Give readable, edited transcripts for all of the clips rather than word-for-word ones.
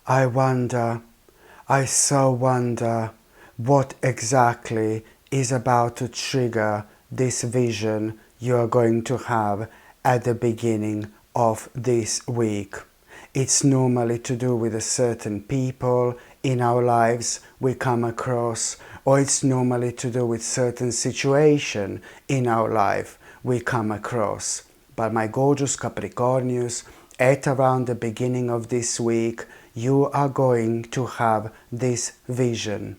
I so wonder what exactly is about to trigger this vision you're going to have at the beginning of this week. It's normally to do with a certain people in our lives we come across, or it's normally to do with certain situation in our life we come across. But my gorgeous Capricornius, at around the beginning of this week, you are going to have this vision.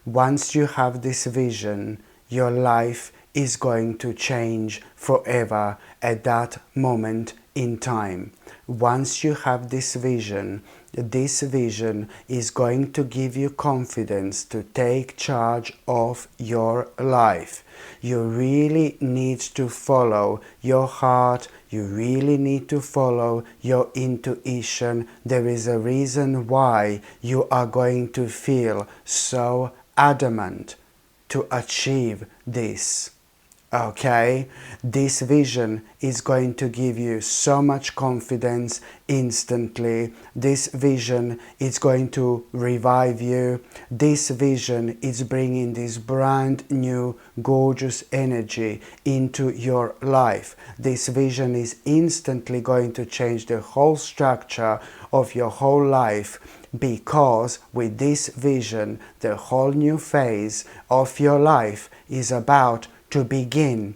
Once you have this vision, your life is going to change forever at that moment in time. Once you have this vision is going to give you confidence to take charge of your life. You really need to follow your heart. You really need to follow your intuition. There is a reason why you are going to feel so adamant to achieve this. Okay, this vision is going to give you so much confidence instantly. This vision is going to revive you. This vision is bringing this brand new gorgeous energy into your life. This vision is instantly going to change the whole structure of your whole life, because with this vision the whole new phase of your life is about to begin.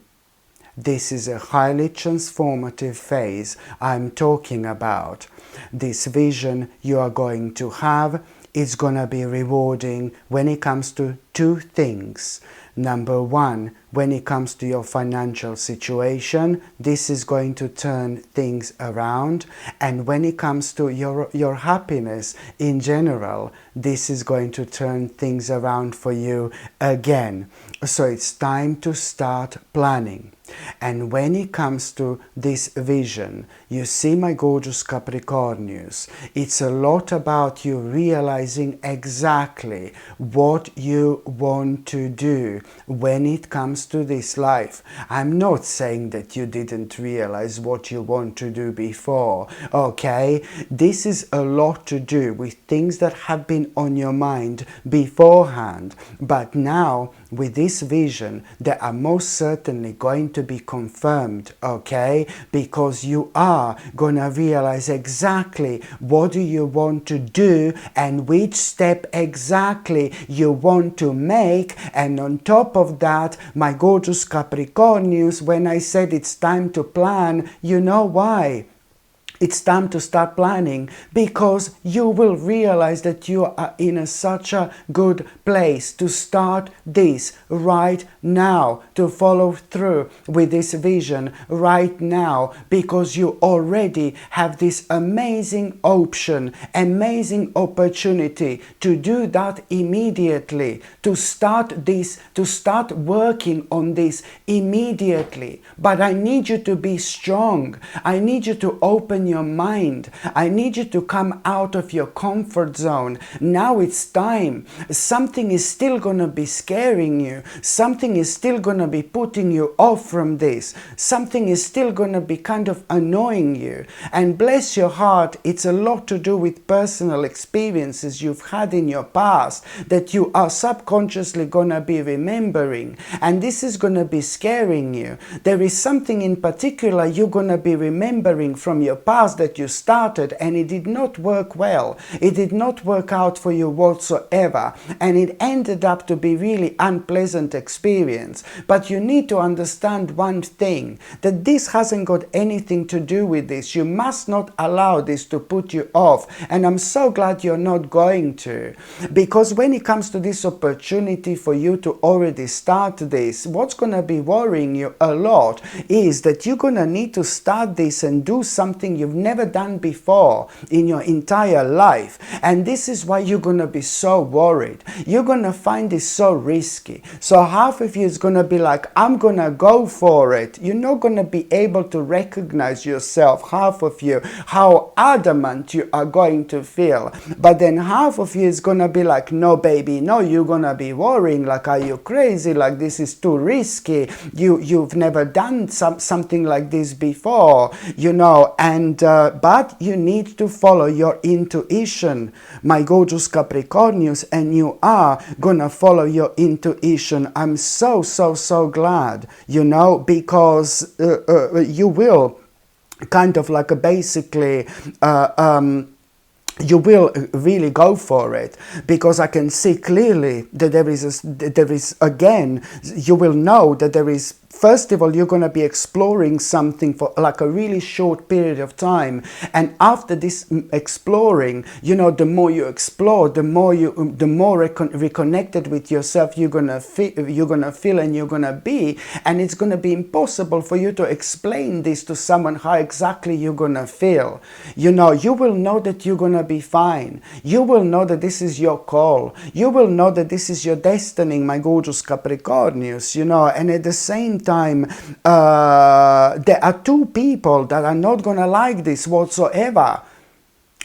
This is a highly transformative phase I'm talking about. This vision you are going to have is going to be rewarding when it comes to two things. Number one, when it comes to your financial situation, this is going to turn things around. And when it comes to your happiness in general, this is going to turn things around for you again. So it's time to start planning. And when it comes to this vision, you see, my gorgeous Capricornius, it's a lot about you realizing exactly what you want to do when it comes to this life. I'm not saying that you didn't realize what you want to do before, okay? This is a lot to do with things that have been on your mind beforehand, but now with this vision they are most certainly going to be confirmed, okay? Because you are gonna realize exactly what do you want to do and which step exactly you want to make. And on top of that, my gorgeous Capricornius, when I said it's time to plan, you know why? It's time to start planning, because you will realize that you are in such a good place to start this right now, to follow through with this vision right now, because you already have this amazing option, amazing opportunity to do that immediately, to start this, to start working on this immediately. But I need you to be strong. I need you to open your mind. I need you to come out of your comfort zone. Now it's time. Something is still going to be scaring you. Something is still going to be putting you off from this. Something is still going to be kind of annoying you. And bless your heart, it's a lot to do with personal experiences you've had in your past that you are subconsciously going to be remembering. And this is going to be scaring you. There is something in particular you're going to be remembering from your past that you started, and it did not work well. It did not work out for you whatsoever, and it ended up to be really unpleasant experience. But you need to understand one thing, that this hasn't got anything to do with this. You must not allow this to put you off, and I'm so glad you're not going to, because when it comes to this opportunity for you to already start this, what's going to be worrying you a lot is that you're going to need to start this and do something you've never done before in your entire life. And this is why you're going to be so worried. You're going to find this so risky. So half of you is going to be like, I'm going to go for it. You're not going to be able to recognize yourself, half of you, how adamant you are going to feel. But then half of you is going to be like, no baby, no, you're going to be worrying, like, are you crazy? Like, this is too risky. You've never done something like this before, you know. And but you need to follow your intuition, my gorgeous Capricornius, and you are gonna follow your intuition. I'm so glad, you know, because you will kind of like basically you will really go for it, because I can see clearly that there is again, you will know that there is, first of all, you're going to be exploring something for like a really short period of time, and after this exploring, you know, the more you explore, the more reconnected with yourself you're gonna feel and you're gonna be, and it's gonna be impossible for you to explain this to someone how exactly you're gonna feel. You know, you will know that you're gonna be fine. You will know that this is your call. You will know that this is your destiny, my gorgeous Capricornius, you know. And at the same time, there are two people that are not gonna like this whatsoever.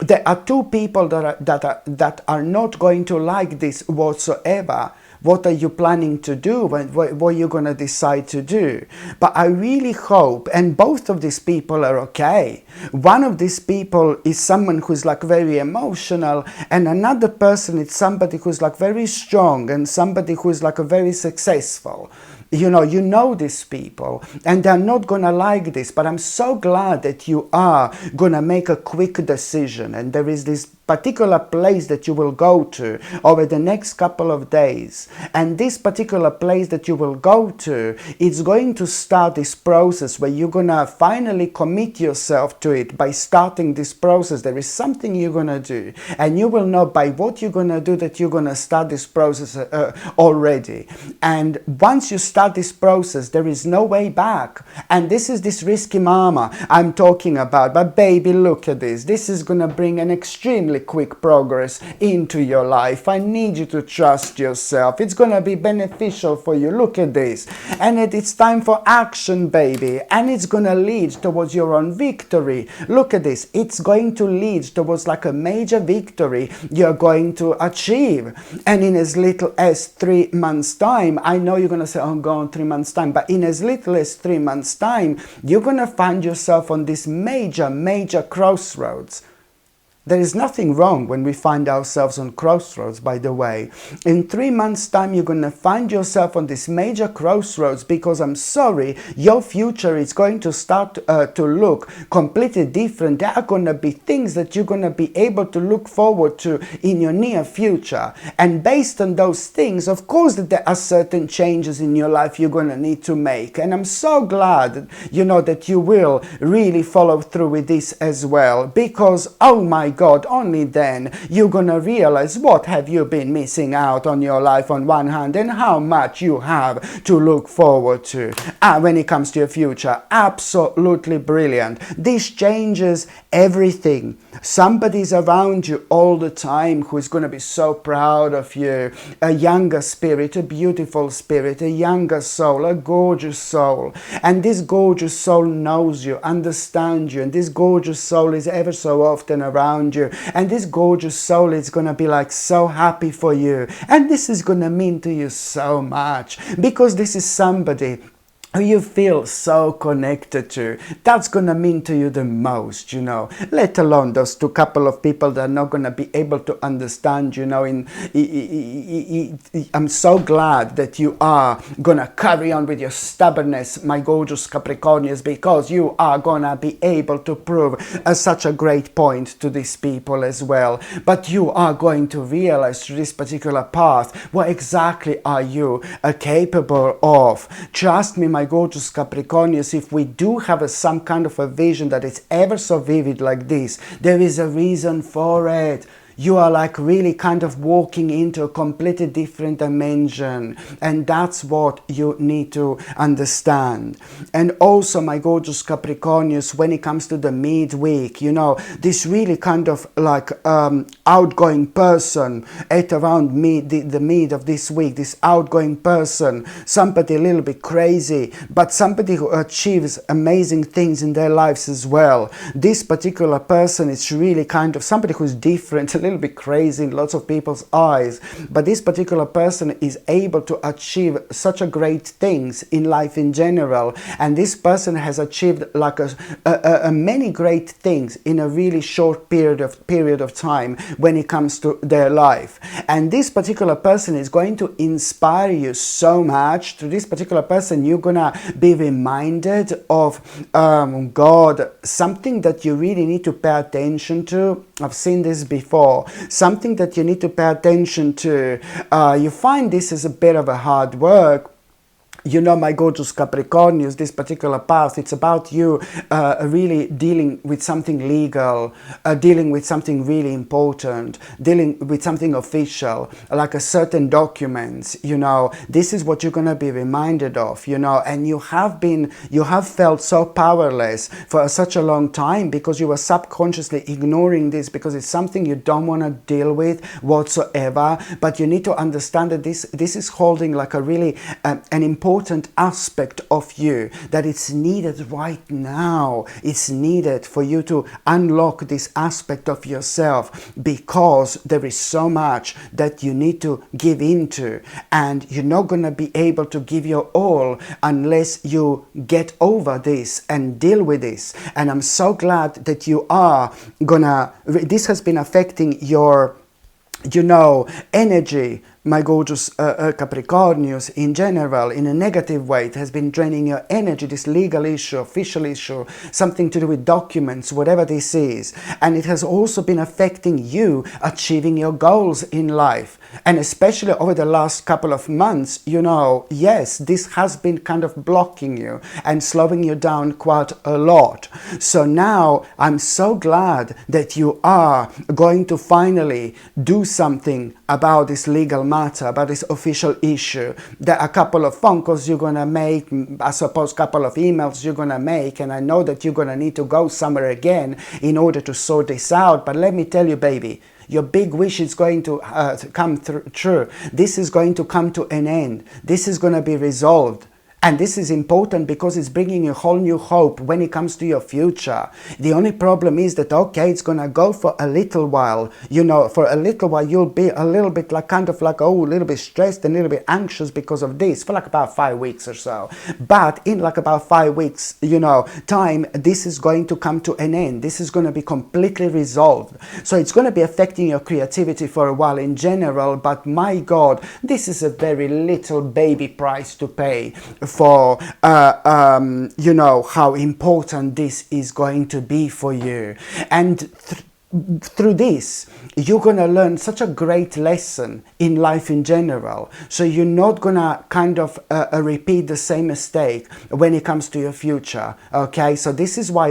There are two people that are not going to like this whatsoever. What are you planning to do? What are you going to decide to do? But I really hope, and both of these people are okay. One of these people is someone who's like very emotional, and another person is somebody who's like very strong, and somebody who's like a very successful. You know these people, and they're not gonna like this, but I'm so glad that you are gonna make a quick decision, and there is this particular place that you will go to over the next couple of days, and this particular place that you will go to, it's going to start this process where you're gonna finally commit yourself to it. By starting this process, there is something you're gonna do, and you will know by what you're gonna do that you're gonna start this process already. And once you start this process, there is no way back, and this is this risky mama I'm talking about. But baby, look at this. This is gonna bring an extremely quick progress into your life. I need you to trust yourself. It's gonna be beneficial for you. Look at this. And it's time for action, baby, and it's gonna lead towards your own victory. Look at this. It's going to lead towards like a major victory you're going to achieve, and in as little as 3 months time. I know you're gonna say, oh God, 3 months time, but in as little as 3 months time, you're gonna find yourself on this major crossroads. There is nothing wrong when we find ourselves on crossroads, by the way. In 3 months' time, you're going to find yourself on this major crossroads, because I'm sorry, your future is going to start to look completely different. There are going to be things that you're going to be able to look forward to in your near future. And based on those things, of course, that there are certain changes in your life you're going to need to make. And I'm so glad, you know, that you will really follow through with this as well, because, oh my God, only then you're gonna realize what have you been missing out on your life on one hand, and how much you have to look forward to when it comes to your future. Absolutely brilliant. This changes everything. Somebody's around you all the time who is going to be so proud of you. A younger spirit, a beautiful spirit, a younger soul, a gorgeous soul. And this gorgeous soul knows you, understands you, and this gorgeous soul is ever so often around you. And this gorgeous soul is going to be like so happy for you. And this is going to mean to you so much, because this is somebody who you feel so connected to. That's gonna mean to you the most, you know, let alone those two couple of people that are not gonna be able to understand, you know. I'm so glad that you are gonna carry on with your stubbornness, my gorgeous Capricornians, because you are gonna be able to prove such a great point to these people as well. But you are going to realize through this particular path what exactly are you capable of. Trust me, my gorgeous Capricornians, if we do have some kind of a vision that is ever so vivid like this, there is a reason for it. You are like really kind of walking into a completely different dimension, and that's what you need to understand. And also, my gorgeous Capricornians, when it comes to the midweek, you know, this really kind of like outgoing person at around the mid of this week, this outgoing person, somebody a little bit crazy, but somebody who achieves amazing things in their lives as well. This particular person is really kind of somebody who's different, a little little bit crazy in lots of people's eyes, but this particular person is able to achieve such a great things in life in general, and this person has achieved like a many great things in a really short period of time when it comes to their life. And this particular person is going to inspire you so much. To this particular person, you're gonna be reminded of God, something that you really need to pay attention to. I've seen this before. Something that you need to pay attention to. You find this is a bit of a hard work. You know, my gorgeous Capricornius, this particular path, it's about you really dealing with something legal, dealing with something really important, dealing with something official, like a certain documents, you know. This is what you're going to be reminded of, you know, and you have felt so powerless for such a long time because you were subconsciously ignoring this because it's something you don't want to deal with whatsoever. But you need to understand that this is holding like a really an important aspect of you, that it's needed right now. It's needed for you to unlock this aspect of yourself because there is so much that you need to give into, and you're not going to be able to give your all unless you get over this and deal with this. And I'm so glad that you are gonna, this has been affecting your, you know, energy, my gorgeous Capricornius, in general, in a negative way. It has been draining your energy, this legal issue, official issue, something to do with documents, whatever this is. And it has also been affecting you achieving your goals in life. And especially over the last couple of months, you know, yes, this has been kind of blocking you and slowing you down quite a lot. So now I'm so glad that you are going to finally do something about this legal matter, about this official issue. There are a couple of phone calls you're going to make, I suppose a couple of emails you're going to make, and I know that you're going to need to go somewhere again in order to sort this out. But let me tell you, baby, your big wish is going to come true. This is going to come to an end. This is going to be resolved. And this is important because it's bringing you a whole new hope when it comes to your future. The only problem is that, okay, it's going to go for a little while. You know, for a little while, you'll be a little bit like, kind of like, oh, a little bit stressed and a little bit anxious because of this for like about 5 weeks or so. But in like about 5 weeks, you know, time, this is going to come to an end. This is going to be completely resolved. So it's going to be affecting your creativity for a while in general. But my God, this is a very little baby price to pay for you know, how important this is going to be for you. And through this, you're going to learn such a great lesson in life in general. So you're not going to kind of repeat the same mistake when it comes to your future. Okay, so this is why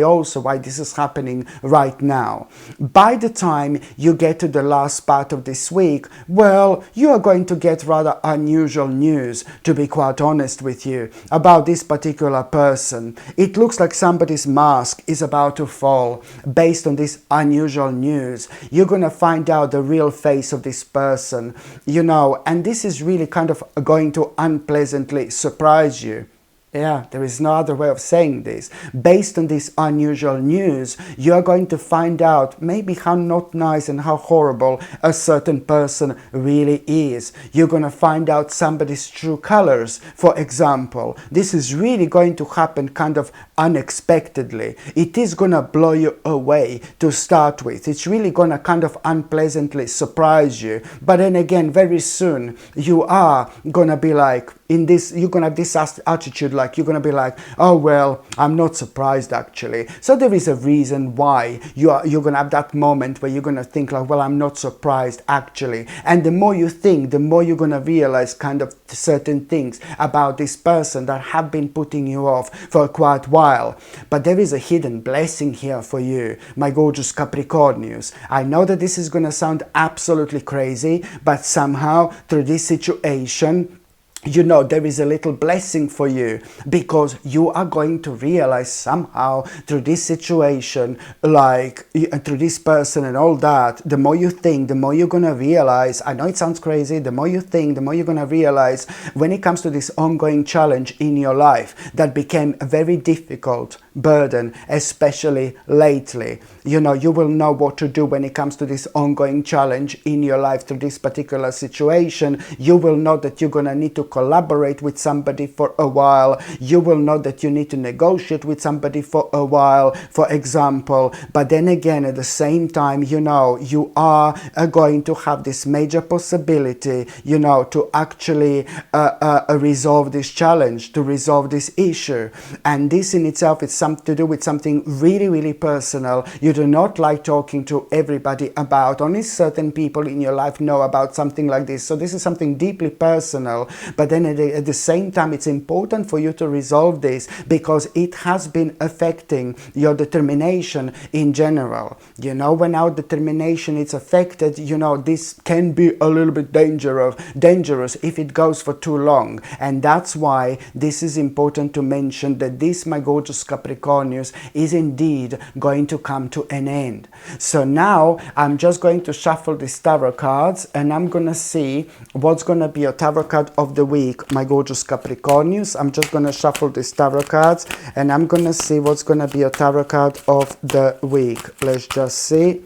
this is happening right now. By the time you get to the last part of this week, well, you are going to get rather unusual news, to be quite honest with you, about this particular person. It looks like somebody's mask is about to fall based on this unusual news. You're going to find out the real face of this person, you know, and this is really kind of going to unpleasantly surprise you. Yeah, there is no other way of saying this. Based on this unusual news, you're going to find out maybe how not nice and how horrible a certain person really is. You're going to find out somebody's true colors, for example. This is really going to happen kind of unexpectedly. It is going to blow you away to start with. It's really going to kind of unpleasantly surprise you. But then again, very soon, you are going to be like, you're going to have this attitude, like you're going to be like, oh, well, I'm not surprised actually. So there is a reason why you're going to have that moment where you're going to think like, well, I'm not surprised actually. And the more you think, the more you're going to realize kind of certain things about this person that have been putting you off for quite a while. But there is a hidden blessing here for you, my gorgeous Capricornius. I know that this is going to sound absolutely crazy, but somehow through this situation, you know, there is a little blessing for you, because you are going to realize somehow through this situation, like through this person and all that, the more you think, the more you're going to realize. I know it sounds crazy. The more you think, the more you're going to realize when it comes to this ongoing challenge in your life that became very difficult burden, especially lately. You know, you will know what to do when it comes to this ongoing challenge in your life, to this particular situation. You will know that you're gonna need to collaborate with somebody for a while. You will know that you need to negotiate with somebody for a while, for example. But then again, at the same time, you know, you are going to have this major possibility, you know, to actually resolve this challenge, to resolve this issue. And this in itself is something to do with something really, really personal. You do not like talking to everybody about. Only certain people in your life know about something like this. So this is something deeply personal. But then at the same time, it's important for you to resolve this, because it has been affecting your determination in general. You know, when our determination is affected, you know, this can be a little bit dangerous if it goes for too long. And that's why this is important to mention, that this, my gorgeous Capricornius, is indeed going to come to an end. So now I'm just going to shuffle these tarot cards, and I'm gonna see what's gonna be a tarot card of the week, my gorgeous Capricornius. I'm just gonna shuffle these tarot cards, and I'm gonna see what's gonna be a tarot card of the week. Let's just see.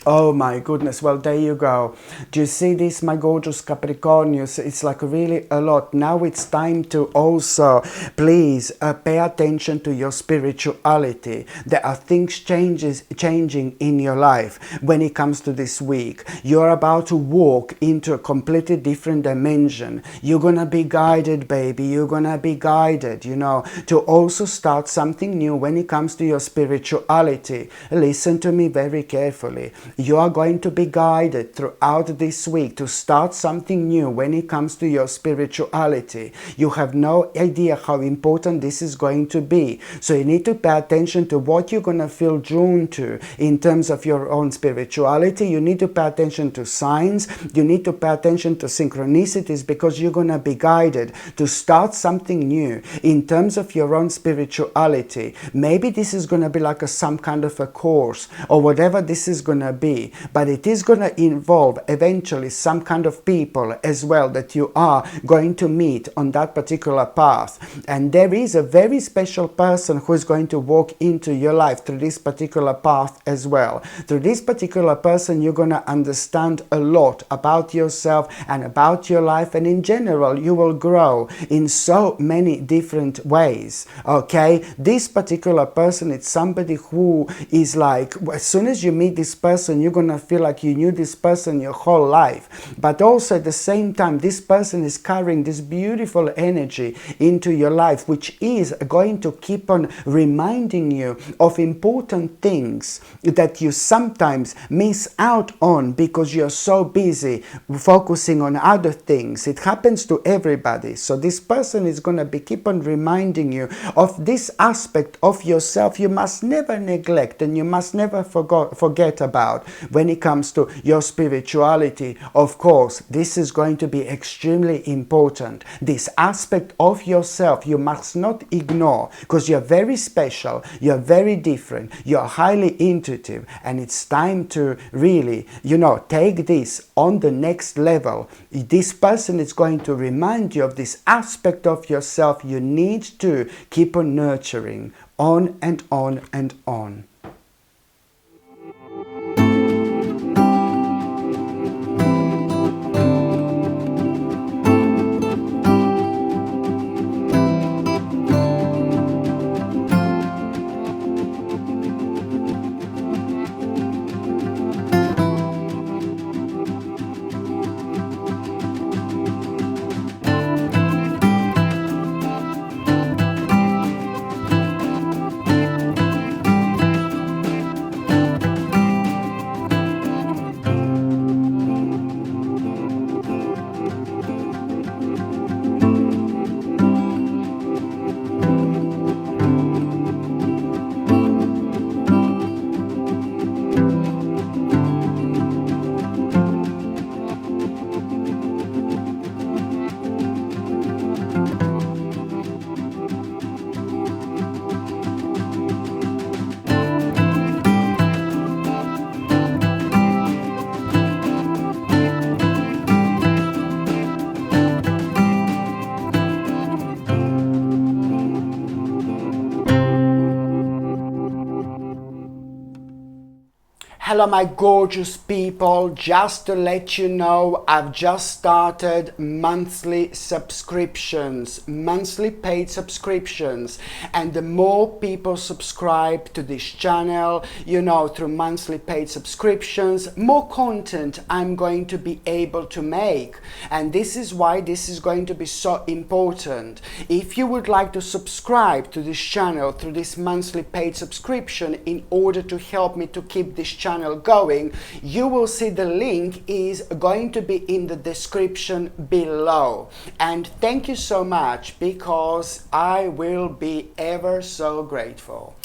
Oh my goodness, well, there you go. Do you see this, my gorgeous Capricornius? It's like really a lot. Now it's time to also, please, pay attention to your spirituality. There are things changing in your life when it comes to this week. You're about to walk into a completely different dimension. You're gonna be guided, baby. You're gonna be guided, you know, to also start something new when it comes to your spirituality. Listen to me very carefully. You are going to be guided throughout this week to start something new when it comes to your spirituality. You have no idea how important this is going to be. So you need to pay attention to what you're going to feel drawn to in terms of your own spirituality. You need to pay attention to signs. You need to pay attention to synchronicities, because you're going to be guided to start something new in terms of your own spirituality. Maybe this is going to be like some kind of a course, or whatever this is going to be. But it is going to involve eventually some kind of people as well that you are going to meet on that particular path. And there is a very special person who is going to walk into your life through this particular path as well. Through this particular person, you're going to understand a lot about yourself and about your life, and in general, you will grow in so many different ways. Okay, this particular person, it's somebody who is like, as soon as you meet this person, you're going to feel like you knew this person your whole life. But also at the same time, this person is carrying this beautiful energy into your life, which is going to keep on reminding you of important things that you sometimes miss out on because you're so busy focusing on other things. It happens to everybody. So this person is going to be keep on reminding you of this aspect of yourself you must never neglect and you must never forget about when it comes to your spirituality. Of course, this is going to be extremely important. This aspect of yourself you must not ignore, because you're very special, you're very different, you're highly intuitive, and it's time to really, you know, take this on the next level. This person is going to remind you of this aspect of yourself you need to keep on nurturing on and on and on. Hello my gorgeous people, just to let you know, I've just started monthly subscriptions, monthly paid subscriptions, and the more people subscribe to this channel, you know, through monthly paid subscriptions, more content I'm going to be able to make. And this is why this is going to be so important. If you would like to subscribe to this channel through this monthly paid subscription in order to help me to keep this channel going, you will see the link is going to be in the description below. And thank you so much, because I will be ever so grateful.